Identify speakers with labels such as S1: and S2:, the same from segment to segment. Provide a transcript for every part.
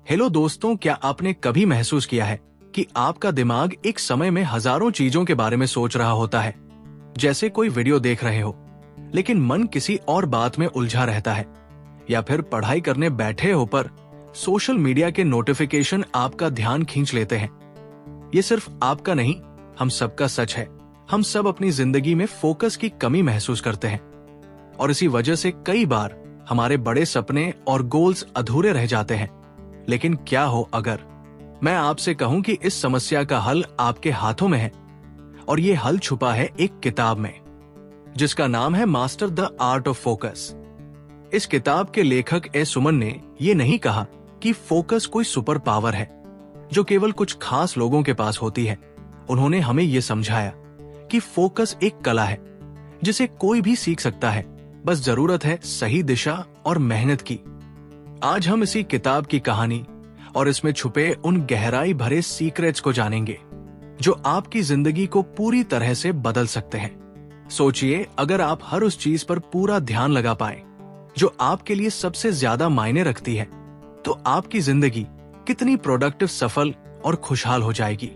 S1: Hello दोस्तों, क्या आपने कभी महसूस किया है कि आपका दिमाग एक समय में हजारों चीजों के बारे में सोच रहा होता है? जैसे कोई वीडियो देख रहे हो, लेकिन मन किसी और बात में उलझा रहता है, या फिर पढ़ाई करने बैठे हो पर सोशल मीडिया के नोटिफिकेशन आपका ध्यान खींच लेते हैं। ये सिर्फ आपका नहीं, हम सबका सच है। हम सब अपनी जिंदगी में फोकस की कमी महसूस करते हैं और इसी वजह से कई बार हमारे बड़े सपने और गोल्स अधूरे रह जाते हैं। लेकिन क्या हो अगर मैं आपसे कहूं कि इस समस्या का हल आपके हाथों में है, और ये हल छुपा है एक किताब में जिसका नाम है master the art of focus. इस किताब के लेखक ए सुमन ने ये नहीं कहा कि फोकस कोई सुपर पावर है जो केवल कुछ खास लोगों के पास होती है। उन्होंने हमें ये समझाया कि फोकस एक कला है जिसे कोई भी सीख सकता है, बस जरूरत है सही दिशा और मेहनत की। आज हम इसी किताब की कहानी और इसमें छुपे उन गहराई भरे सीक्रेट्स को जानेंगे जो आपकी जिंदगी को पूरी तरह से बदल सकते हैं। सोचिए, अगर आप हर उस चीज पर पूरा ध्यान लगा पाए जो आपके लिए सबसे ज्यादा मायने रखती है, तो आपकी जिंदगी कितनी प्रोडक्टिव, सफल और खुशहाल हो जाएगी।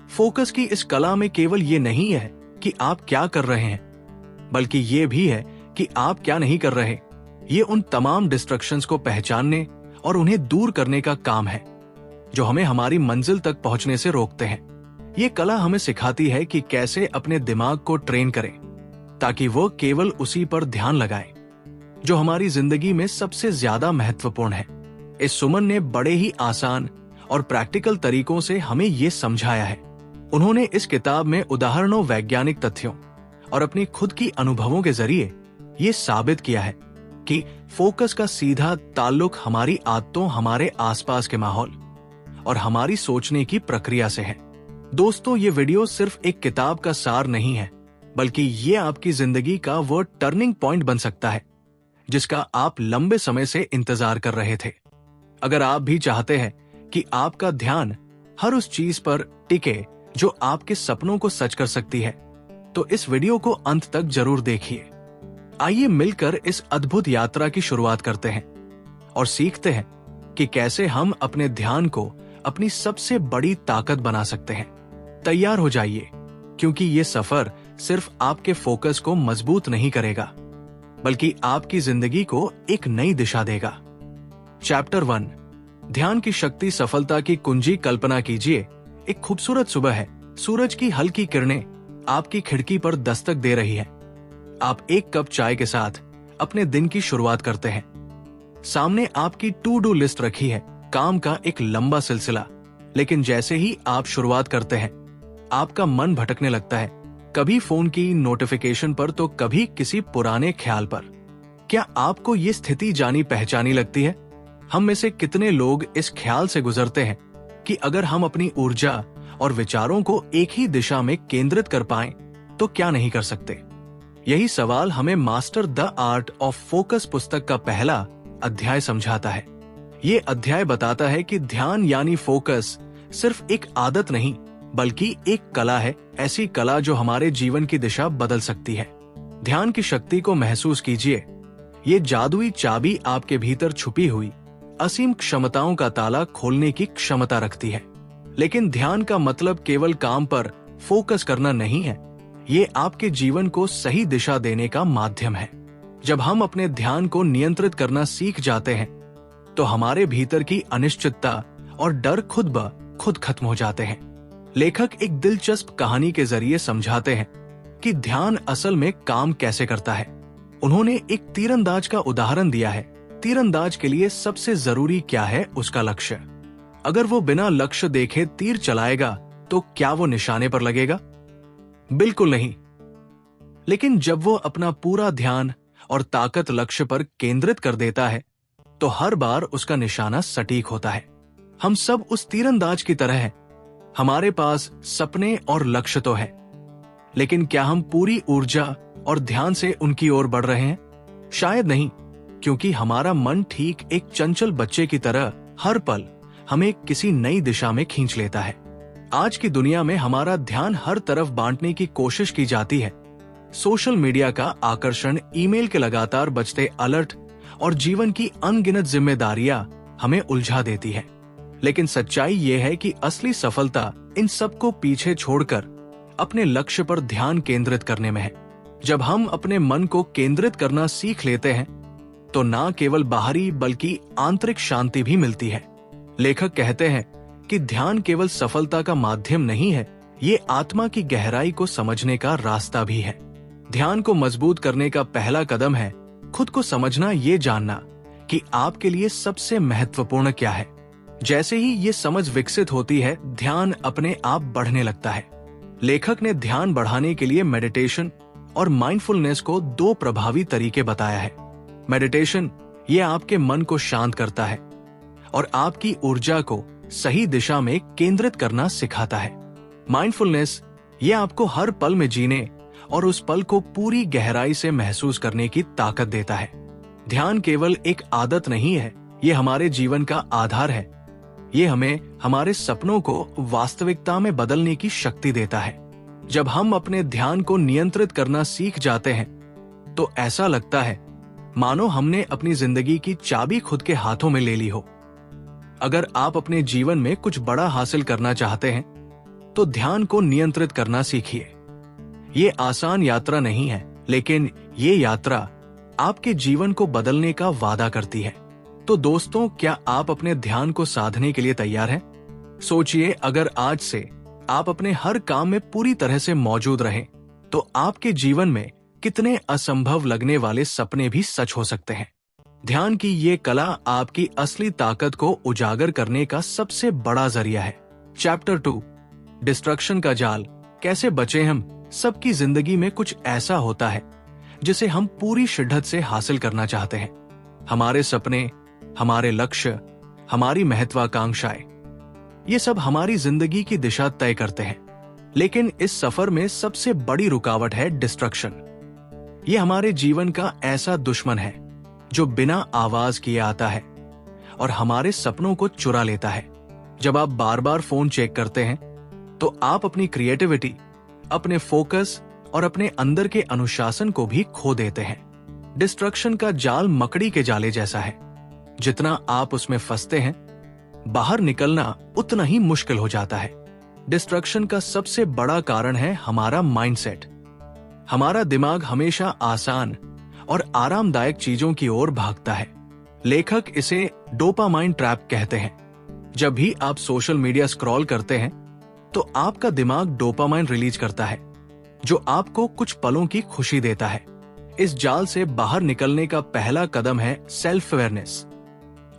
S1: फोकस की इस कला में केवल ये नहीं है कि आप क्या कर रहे हैं, बल्कि ये भी है कि आप क्या नहीं कर रहे। ये उन तमाम डिस्ट्रैक्शंस को पहचानने और उन्हें दूर करने का काम है जो हमें हमारी मंजिल तक पहुंचने से रोकते हैं। ये कला हमें सिखाती है कि कैसे अपने दिमाग को ट्रेन करें ताकि वो केवल उसी पर ध्यान लगाए जो हमारी जिंदगी में सबसे ज्यादा महत्वपूर्ण है। इस सुमन ने बड़े ही आसान और प्रैक्टिकल तरीकों से हमें ये समझाया है। उन्होंने इस किताब में उदाहरणों, वैज्ञानिक तथ्यों और अपनी खुद की अनुभवों के जरिए ये साबित किया है कि फोकस का सीधा ताल्लुक हमारी आदतों, हमारे आसपास के माहौल और हमारी सोचने की प्रक्रिया से है। दोस्तों, ये वीडियो सिर्फ एक किताब का सार नहीं है, बल्कि ये आपकी जिंदगी का वो टर्निंग पॉइंट बन सकता है जिसका आप लंबे समय से इंतजार कर रहे थे। अगर आप भी चाहते हैं कि आपका ध्यान हर उस चीज पर टिके जो आपके सपनों को सच कर सकती है, तो इस वीडियो को अंत तक जरूर देखिए। आइए मिलकर इस अद्भुत यात्रा की शुरुआत करते हैं और सीखते हैं कि कैसे हम अपने ध्यान को अपनी सबसे बड़ी ताकत बना सकते हैं। तैयार हो जाइए, क्योंकि ये सफर सिर्फ आपके फोकस को मजबूत नहीं करेगा, बल्कि आपकी जिंदगी को एक नई दिशा देगा। चैप्टर 1, ध्यान की शक्ति, सफलता की कुंजी। कल्पना कीजिए, एक खूबसूरत सुबह है। सूरज की हल्की किरणें आपकी खिड़की पर दस्तक दे रही है। आप एक कप चाय के साथ अपने दिन की शुरुआत करते हैं। सामने आपकी टू डू लिस्ट रखी है, काम का एक लंबा सिलसिला। लेकिन जैसे ही आप शुरुआत करते हैं, आपका मन भटकने लगता है, कभी फोन की नोटिफिकेशन पर तो कभी किसी पुराने ख्याल पर। क्या आपको ये स्थिति जानी पहचानी लगती है? हम में से कितने लोग इस ख्याल से गुजरते हैं कि अगर हम अपनी ऊर्जा और विचारों को एक ही दिशा में केंद्रित कर पाएं, तो क्या नहीं कर सकते? यही सवाल हमें master the art of focus पुस्तक का पहला अध्याय समझाता है। ये अध्याय बताता है कि ध्यान यानी फोकस सिर्फ एक आदत नहीं, बल्कि एक कला है, ऐसी कला जो हमारे जीवन की दिशा बदल सकती है। ध्यान की शक्ति को महसूस कीजिए। ये जादुई चाबी आपके भीतर छुपी हुई असीम क्षमताओं का ताला खोलने की क्षमता रखती है। लेकिन ध्यान का मतलब केवल काम पर फोकस करना नहीं है, ये आपके जीवन को सही दिशा देने का माध्यम है। जब हम अपने ध्यान को नियंत्रित करना सीख जाते हैं, तो हमारे भीतर की अनिश्चितता और डर खुद ब खुद खत्म हो जाते हैं। लेखक एक दिलचस्प कहानी के जरिए समझाते हैं कि ध्यान असल में काम कैसे करता है। उन्होंने एक तीरंदाज का उदाहरण दिया है। तीरंदाज के लिए सबसे जरूरी क्या है? उसका लक्ष्य। अगर वो बिना लक्ष्य देखे तीर चलाएगा, तो क्या वो निशाने पर लगेगा? बिल्कुल नहीं। लेकिन जब वो अपना पूरा ध्यान और ताकत लक्ष्य पर केंद्रित कर देता है, तो हर बार उसका निशाना सटीक होता है। हम सब उस तीरंदाज की तरह हैं। हमारे पास सपने और लक्ष्य तो है, लेकिन क्या हम पूरी ऊर्जा और ध्यान से उनकी ओर बढ़ रहे हैं? शायद नहीं, क्योंकि हमारा मन ठीक एक चंचल बच्चे की तरह हर पल हमें किसी नई दिशा में खींच लेता है। आज की दुनिया में हमारा ध्यान हर तरफ बांटने की कोशिश की जाती है। सोशल मीडिया का आकर्षण, ईमेल के लगातार बजते अलर्ट और जीवन की अनगिनत जिम्मेदारियां हमें उलझा देती है। लेकिन सच्चाई ये है कि असली सफलता इन सबको पीछे छोड़कर अपने लक्ष्य पर ध्यान केंद्रित करने में है। जब हम अपने मन को केंद्रित करना सीख लेते हैं तो ना केवल बाहरी बल्कि आंतरिक शांति भी मिलती है। लेखक कहते हैं कि ध्यान केवल सफलता का माध्यम नहीं है, ये आत्मा की गहराई को समझने का रास्ता भी है। ध्यान को मजबूत करने का पहला कदम है खुद को समझना, ये जानना कि आपके लिए सबसे महत्वपूर्ण क्या है। जैसे ही ये समझ विकसित होती है, ध्यान अपने आप बढ़ने लगता है। लेखक ने ध्यान बढ़ाने के लिए मेडिटेशन और माइंडफुलनेस को 2 प्रभावी तरीके बताया है। मेडिटेशन ये आपके मन को शांत करता है और आपकी ऊर्जा को सही दिशा में केंद्रित करना सिखाता है। माइंडफुलनेस ये आपको हर पल में जीने और उस पल को पूरी गहराई से महसूस करने की ताकत देता है। ध्यान केवल एक आदत नहीं है, ये हमारे जीवन का आधार है। ये हमें हमारे सपनों को वास्तविकता में बदलने की शक्ति देता है। जब हम अपने ध्यान को नियंत्रित करना सीख जाते हैं तो ऐसा लगता है मानो हमने अपनी जिंदगी की चाबी खुद के हाथों में ले ली हो। अगर आप अपने जीवन में कुछ बड़ा हासिल करना चाहते हैं तो ध्यान को नियंत्रित करना सीखिए। ये आसान यात्रा नहीं है, लेकिन ये यात्रा आपके जीवन को बदलने का वादा करती है। तो दोस्तों, क्या आप अपने ध्यान को साधने के लिए तैयार हैं? सोचिए, अगर आज से आप अपने हर काम में पूरी तरह से मौजूद रहें, तो आपके जीवन में कितने असंभव लगने वाले सपने भी सच हो सकते हैं। ध्यान की ये कला आपकी असली ताकत को उजागर करने का सबसे बड़ा जरिया है। चैप्टर 2, डिस्ट्रक्शन का जाल, कैसे बचे हम। सबकी जिंदगी में कुछ ऐसा होता है जिसे हम पूरी शिद्दत से हासिल करना चाहते हैं। हमारे सपने, हमारे लक्ष्य, हमारी महत्वाकांक्षाएं, ये सब हमारी जिंदगी की दिशा तय करते हैं। लेकिन इस सफर में सबसे बड़ी रुकावट है डिस्ट्रक्शन। ये हमारे जीवन का ऐसा दुश्मन है जो बिना आवाज किए आता है और हमारे सपनों को चुरा लेता है। जब आप बार बार फोन चेक करते हैं तो आप अपनी क्रिएटिविटी, अपने फोकस और अपने अंदर के अनुशासन को भी खो देते हैं। डिस्ट्रक्शन का जाल मकड़ी के जाले जैसा है। जितना आप उसमें फंसते हैं, बाहर निकलना उतना ही मुश्किल हो जाता है। डिस्ट्रक्शन का सबसे बड़ा कारण है हमारा माइंडसेट। हमारा दिमाग हमेशा आसान और आरामदायक चीजों की ओर भागता है। लेखक इसे डोपामाइन ट्रैप कहते हैं। जब भी आप सोशल मीडिया स्क्रॉल करते हैं तो आपका दिमाग डोपामाइन रिलीज करता है, जो आपको कुछ पलों की खुशी देता है। इस जाल से बाहर निकलने का पहला कदम है सेल्फ अवेयरनेस।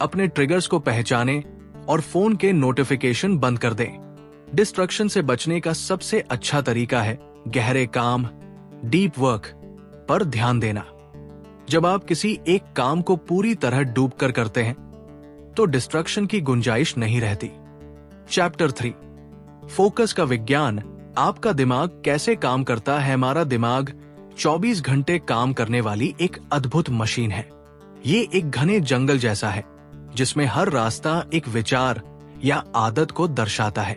S1: अपने ट्रिगर्स को पहचानें और फोन के नोटिफिकेशन बंद कर दें। डिस्ट्रक्शन से बचने का सबसे अच्छा तरीका है गहरे काम, डीप वर्क पर ध्यान देना। जब आप किसी एक काम को पूरी तरह डूबकर करते हैं तो डिस्ट्रक्शन की गुंजाइश नहीं रहती। चैप्टर 3, फोकस का विज्ञान। आपका दिमाग कैसे काम करता है। हमारा दिमाग 24 घंटे काम करने वाली एक अद्भुत मशीन है। ये एक घने जंगल जैसा है जिसमें हर रास्ता एक विचार या आदत को दर्शाता है।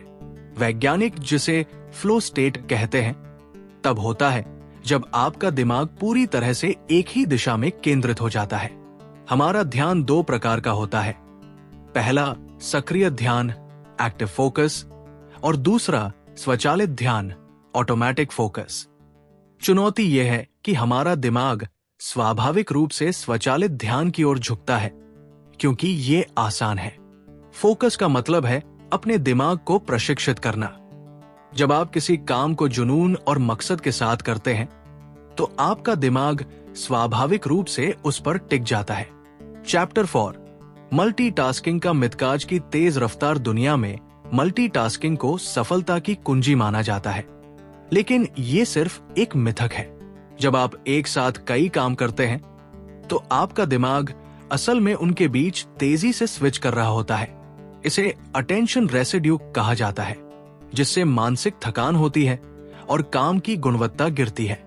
S1: वैज्ञानिक जिसे फ्लो स्टेट कहते हैं तब होता है जब आपका दिमाग पूरी तरह से एक ही दिशा में केंद्रित हो जाता है। हमारा ध्यान 2 प्रकार का होता है। पहला सक्रिय ध्यान, एक्टिव फोकस, और दूसरा स्वचालित ध्यान, ऑटोमेटिक फोकस। चुनौती यह है कि हमारा दिमाग स्वाभाविक रूप से स्वचालित ध्यान की ओर झुकता है क्योंकि ये आसान है। फोकस का मतलब है अपने दिमाग को प्रशिक्षित करना। जब आप किसी काम को जुनून और मकसद के साथ करते हैं तो आपका दिमाग स्वाभाविक रूप से उस पर टिक जाता है। चैप्टर 4, मल्टीटास्किंग का मिथकाज की तेज रफ्तार दुनिया में मल्टीटास्किंग को सफलता की कुंजी माना जाता है, लेकिन ये सिर्फ एक मिथक है। जब आप एक साथ कई काम करते हैं तो आपका दिमाग असल में उनके बीच तेजी से स्विच कर रहा होता है। इसे अटेंशन रेसिड्यू कहा जाता है, जिससे मानसिक थकान होती है और काम की गुणवत्ता गिरती है।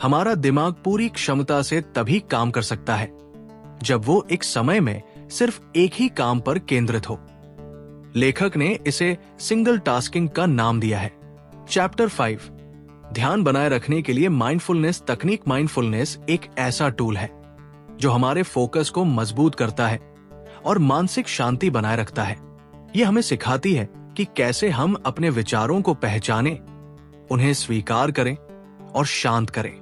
S1: हमारा दिमाग पूरी क्षमता से तभी काम कर सकता है जब वो एक समय में सिर्फ एक ही काम पर केंद्रित हो। लेखक ने इसे सिंगल टास्किंग का नाम दिया है। चैप्टर 5, ध्यान बनाए रखने के लिए माइंडफुलनेस तकनीक। माइंडफुलनेस एक ऐसा टूल है जो हमारे फोकस को मजबूत करता है और मानसिक शांति बनाए रखता है। यह हमें सिखाती है कि कैसे हम अपने विचारों को पहचानें, उन्हें स्वीकार करें और शांत करें।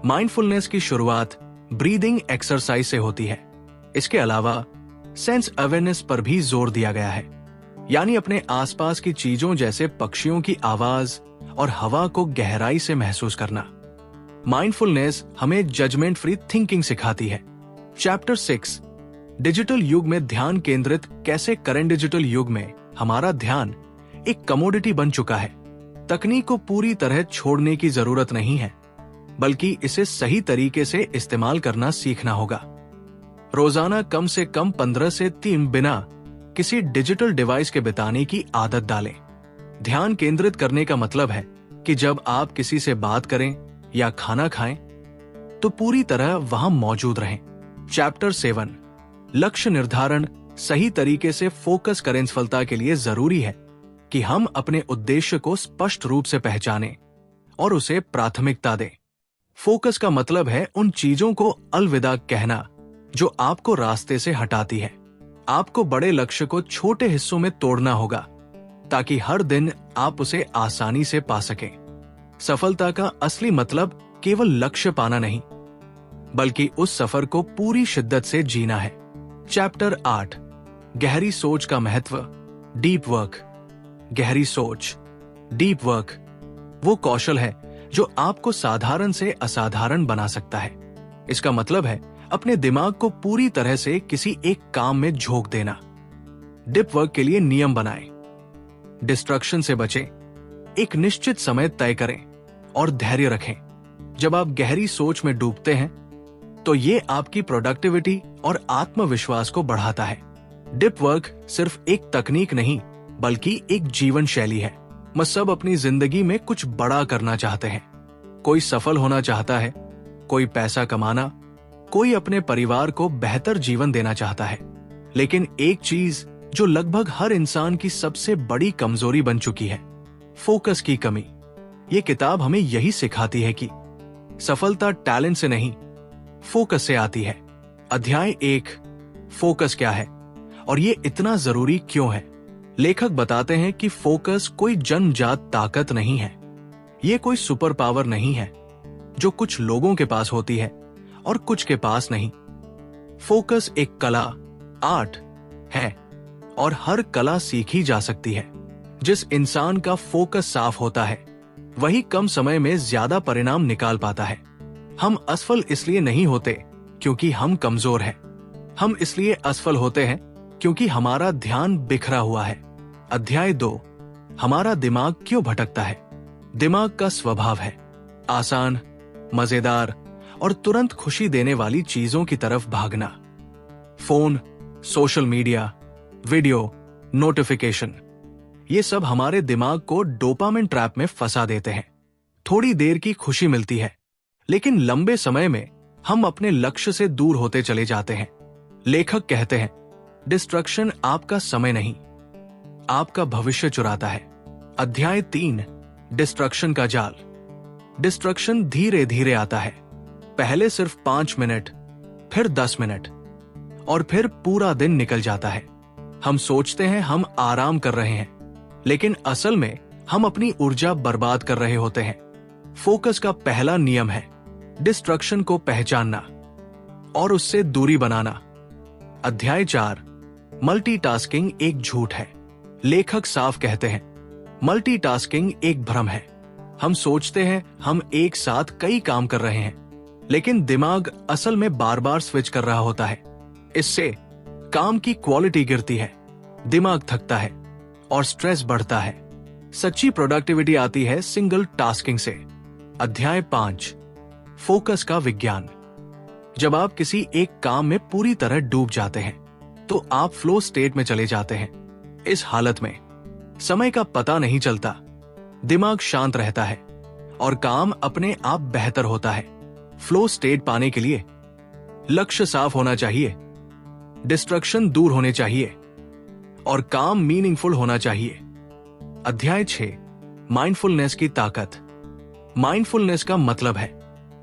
S1: माइंडफुलनेस की शुरुआत ब्रीदिंग एक्सरसाइज से होती है। इसके अलावा सेंस अवेयरनेस पर भी जोर दिया गया है, यानी अपने आसपास की चीजों जैसे पक्षियों की आवाज और हवा को गहराई से महसूस करना। माइंडफुलनेस हमें जजमेंट फ्री थिंकिंग सिखाती है। चैप्टर 6 डिजिटल युग में ध्यान केंद्रित कैसे करें। डिजिटल युग में हमारा ध्यान एक कमोडिटी बन चुका है। तकनीक को पूरी तरह छोड़ने की जरूरत नहीं है, बल्कि इसे सही तरीके से इस्तेमाल करना सीखना होगा। रोजाना कम से कम 15 से 3 बिना किसी डिजिटल डिवाइस के बिताने की आदत डालें। ध्यान केंद्रित करने का मतलब है कि जब आप किसी से बात करें या खाना खाएं, तो पूरी तरह वहां मौजूद रहें। चैप्टर 7 लक्ष्य निर्धारण सही तरीके से फोकस करें। सफलता के लिए जरूरी है कि हम अपने उद्देश्य को स्पष्ट रूप से पहचानें और उसे प्राथमिकता दें। फोकस का मतलब है उन चीजों को अलविदा कहना जो आपको रास्ते से हटाती है। आपको बड़े लक्ष्य को छोटे हिस्सों में तोड़ना होगा ताकि हर दिन आप उसे आसानी से पा सकें। सफलता का असली मतलब केवल लक्ष्य पाना नहीं, बल्कि उस सफर को पूरी शिद्दत से जीना है। चैप्टर 8 गहरी सोच का महत्व। Deep work. गहरी सोच, डीप वर्क वो कौशल है जो आपको साधारण से असाधारण बना सकता है। इसका मतलब है अपने दिमाग को पूरी तरह से किसी एक काम में झोंक देना। डीप वर्क के लिए नियम बनाएं। डिस्ट्रक्शन से बचें, एक निश्चित समय तय करें और धैर्य रखें। जब आप गहरी सोच में डूबते हैं तो ये आपकी प्रोडक्टिविटी और आत्मविश्वास को बढ़ाता है। डीप वर्क सिर्फ एक तकनीक नहीं, बल्कि एक जीवन शैली है। हम सब अपनी जिंदगी में कुछ बड़ा करना चाहते हैं। कोई सफल होना चाहता है, कोई पैसा कमाना, कोई अपने परिवार को बेहतर जीवन देना चाहता है। लेकिन एक चीज जो लगभग हर इंसान की सबसे बड़ी कमजोरी बन चुकी है, फोकस की कमी। ये किताब हमें यही सिखाती है कि सफलता टैलेंट से नहीं, फोकस से आती है। अध्याय 1 फोकस क्या है और ये इतना जरूरी क्यों है। लेखक बताते हैं कि फोकस कोई जन्मजात ताकत नहीं है। ये कोई सुपर पावर नहीं है जो कुछ लोगों के पास होती है और कुछ के पास नहीं। फोकस एक कला, आर्ट है और हर कला सीखी जा सकती है। जिस इंसान का फोकस साफ होता है, वही कम समय में ज्यादा परिणाम निकाल पाता है। हम असफल इसलिए नहीं होते क्योंकि हम कमजोर हैं। हम इसलिए असफल होते हैं क्योंकि हमारा ध्यान बिखरा हुआ है। अध्याय 2 हमारा दिमाग क्यों भटकता है। दिमाग का स्वभाव है आसान, मजेदार और तुरंत खुशी देने वाली चीजों की तरफ भागना। Phone, social media, video, notification, ये सब हमारे दिमाग को डोपामिन ट्रैप में फंसा देते हैं। थोड़ी देर की खुशी मिलती है, लेकिन लंबे समय में हम अपने लक्ष्य से दूर होते चले जाते हैं। लेखक कहते हैं, डिस्ट्रक्शन आपका समय नहीं, आपका भविष्य चुराता है। अध्याय 3 डिस्ट्रक्शन का जाल। डिस्ट्रक्शन धीरे धीरे आता है। पहले सिर्फ 5 मिनट, फिर 10 मिनट और फिर पूरा दिन निकल जाता है। हम सोचते हैं हम आराम कर रहे हैं, लेकिन असल में हम अपनी ऊर्जा बर्बाद कर रहे होते हैं। फोकस का पहला नियम है डिस्ट्रक्शन को पहचानना और उससे दूरी बनाना। अध्याय 4 मल्टीटास्किंग एक झूठ है। लेखक साफ कहते हैं, मल्टीटास्किंग एक भ्रम है। हम सोचते हैं हम एक साथ कई काम कर रहे हैं, लेकिन दिमाग असल में बार बार स्विच कर रहा होता है। इससे काम की क्वालिटी गिरती है, दिमाग थकता है और स्ट्रेस बढ़ता है। सच्ची प्रोडक्टिविटी आती है सिंगल टास्किंग से। अध्याय 5 फोकस का विज्ञान। जब आप किसी एक काम में पूरी तरह डूब जाते हैं तो आप फ्लो स्टेट में चले जाते हैं। इस हालत में समय का पता नहीं चलता, दिमाग शांत रहता है और काम अपने आप बेहतर होता है। फ्लो स्टेट पाने के लिए लक्ष्य साफ होना चाहिए, डिस्ट्रक्शन दूर होने चाहिए और काम मीनिंगफुल होना चाहिए। अध्याय 6 माइंडफुलनेस की ताकत। माइंडफुलनेस का मतलब है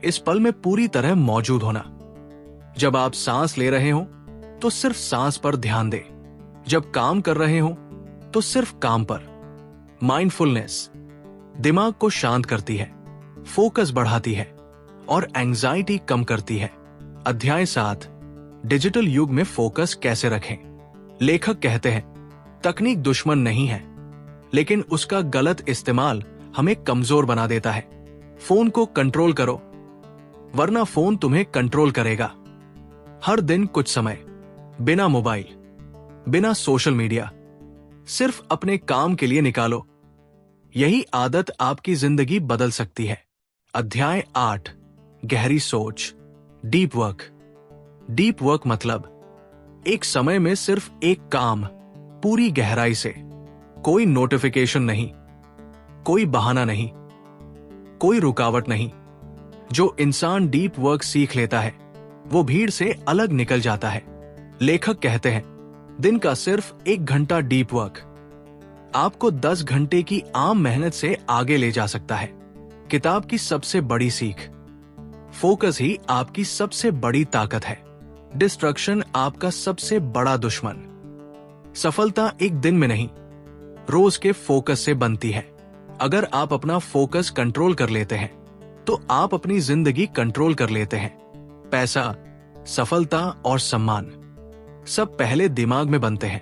S1: इस पल में पूरी तरह मौजूद होना। जब आप सांस ले रहे हो तो सिर्फ सांस पर ध्यान दे। जब काम कर रहे हो तो सिर्फ काम पर। माइंडफुलनेस दिमाग को शांत करती है, फोकस बढ़ाती है और एंजाइटी कम करती है। अध्याय 7, डिजिटल युग में फोकस कैसे रखें। लेखक कहते हैं, तकनीक दुश्मन नहीं है, लेकिन उसका गलत इस्तेमाल हमें कमजोर बना देता है। फोन को कंट्रोल करो, वरना फोन तुम्हें कंट्रोल करेगा। हर दिन कुछ समय बिना मोबाइल, बिना सोशल मीडिया, सिर्फ अपने काम के लिए निकालो। यही आदत आपकी जिंदगी बदल सकती है। अध्याय 8, गहरी सोच, डीप वर्क। डीप वर्क मतलब एक समय में सिर्फ एक काम, पूरी गहराई से। कोई नोटिफिकेशन नहीं, कोई बहाना नहीं, कोई रुकावट नहीं। जो इंसान डीप वर्क सीख लेता है वो भीड़ से अलग निकल जाता है। लेखक कहते हैं, दिन का सिर्फ 1 घंटा डीप वर्क आपको 10 घंटे की आम मेहनत से आगे ले जा सकता है। किताब की सबसे बड़ी सीख, फोकस ही आपकी सबसे बड़ी ताकत है। डिस्ट्रक्शन आपका सबसे बड़ा दुश्मन। सफलता एक दिन में नहीं, रोज के फोकस से बनती है। अगर आप अपना फोकस कंट्रोल कर लेते हैं तो आप अपनी जिंदगी कंट्रोल कर लेते हैं। पैसा, सफलता और सम्मान सब पहले दिमाग में बनते हैं।